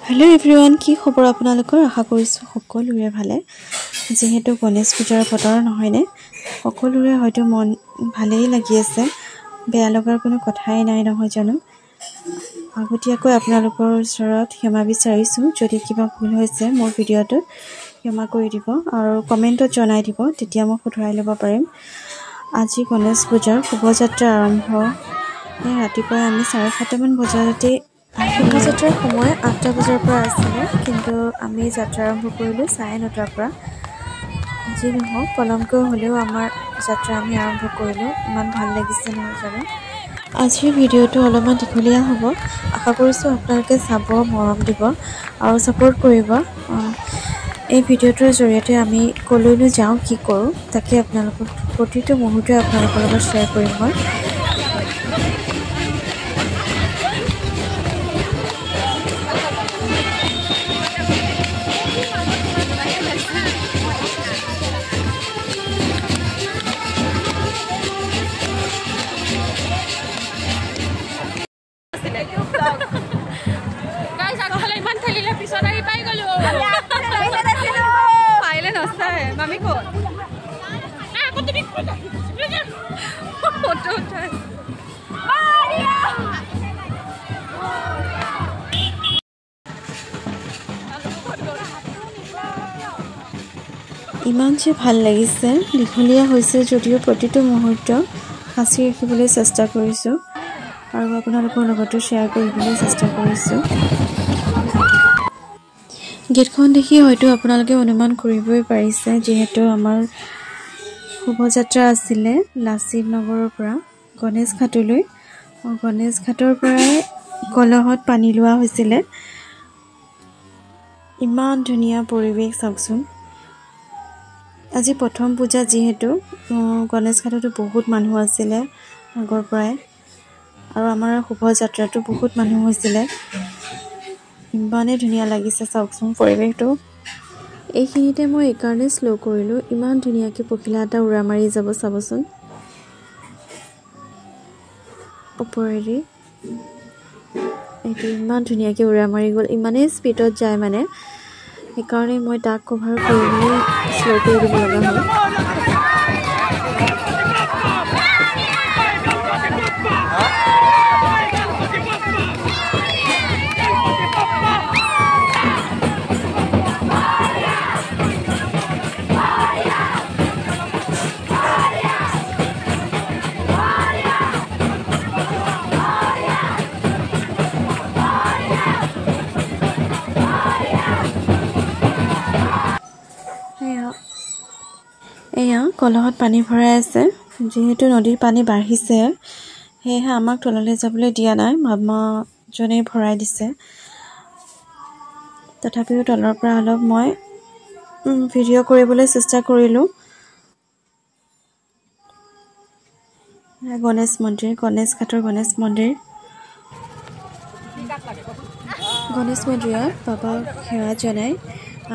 hello everyone की खबर आपनालोकर आशा करिछु सकलोरे भाले जेहेतु गणेश पूजार बतर নহয়ने सकलोरे হয়তো মন ভালেই লাগি আছে বেয়া লগাৰ কোনো কথাই নাই নহয় জানো আগতিয়াকৈ আপোনালোকৰ ওচৰত ক্ষমা বিচাৰিছো যদি কিবা ভুল হৈছে মোৰ ভিডিওটো ক্ষমা কৰি দিব আৰু কমেন্টত জনাই দিব তেতিয়া মই শুধৰাই ল'ব পাৰিম আজি গণেশ পূজাৰ শুভযাত্ৰা আৰম্ভ ৰাতিপুৱা আমি 7:30 মান বজাতে শুভযাত্ৰাৰ সময় 8টা বজাৰ পৰা আছিল কিন্তু আমি যাত্ৰা আৰম্ভ কৰিলো 9:30 পৰা যি নহওক পলমকৈ হলেও আমাৰ যাত্ৰা আমি আৰম্ভ কৰিলো ইমান ভাল লাগিছে নহয় জানো আজিৰ ভিডিওটো অলপমান দীঘলীয়া হ'ব আশা কৰিছো আপোনালোকে চাব মৰম দিব আৰু সাপোৰ্ট কৰিব এই ভিডিওটোৰ জৰিয়তে আমি কলৈনো যাওঁ কি কৰো তাকে আপোনালোকৰ প্ৰতিটো মুহূৰ্ততে আপোনালোকৰ লগত শ্বেয়াৰ কৰিম মই ইমান যে ভাল লাগিছে দীঘলীয়া হৈছে যদিও প্ৰতিটো মুহূৰ্ত সাঁচি ৰাখিবলৈ চেষ্টা কৰিছো আৰু আপোনালোকৰ লগতো শ্বেয়াৰ কৰিবলৈ চেষ্টা কৰিছো গেটখন দেখি হয়তো আপোনালোকে অনুমান কৰিবই পাৰিছে যেহেতু আমাৰ শুভযাত্ৰা আছিল লাচিত নগৰৰ পৰা গণেশ ঘাটলৈ গণেশ ঘাটৰ পৰাই কলহত পানী লোৱা হৈছিল ইমান ধুনীয়া পৰিৱেশ চাওকচোন আজি প্ৰথম পূজা যেহেতু গণেশ ঘাটতো বহুত মানুহ আছিল আগৰ পৰাই আৰু আমাৰ শুভযাত্ৰাটো বহুত মানুহ হৈছিল ইমানে ধুনীয়া লাগিছে চাওকচোন পৰিৱেশটো এইখিনিতে মই এইকাৰণে স্লো কৰিলো ইমান ধুনীয়াকৈ পখিলা এটা উৰা মাৰি যাব চাবচোন ওপৰেদি এইটো ইমান ধুনীয়াকৈ উৰা মাৰি গ'ল ইমানে স্পীডত যায় মানে এইকাৰণে মই তাক কভাৰ কৰিবলৈ স্লো কৰি দিব লগা হ'ল এয়া কলহত পানী ভৰাই আছে যেহেতু নদীৰ পানী বাঢ়িছে হেহে আমাক তললৈ যাবলৈ দিয়া নাই মামা জনে ভৰাই দিছে তথাপিও তলৰ পৰা অলপ মই ভিডিও কৰিবলৈ চেষ্টা কৰিলো গণেশ মন্দিৰ গণেশ ঘাটৰ গণেশ মন্দিৰত বাবাক সেৱা জনাই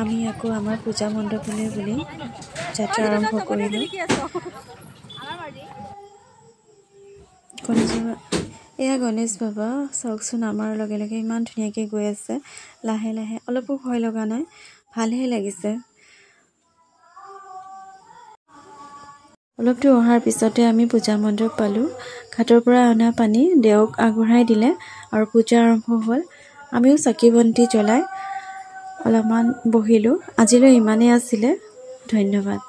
আমি আকৌ আমাৰ পূজা মণ্ডপলৈ বুলি যাত্ৰা আৰম্ভ কৰিলো এয়া গণেশ বাবা চাওকচোন আমাৰ লগে লগে ইমান ধুনীয়াকৈ গৈ আছে লাহে লাহে অলপো ভয় লগা নাই ভালহে লাগিছে অলপ দূৰ অহাৰ পিছতে আমি পূজা মণ্ডপ পালো ঘাটৰ পৰা অনা পানী দেওক আগবঢ়াই দিলে আৰু পূজা আৰম্ভ হ'ল আমিও চাকি বন্তি জ্বলাই অলপমান বহিলো আজিলৈ ইমানেই আছিল ধন্যবাদ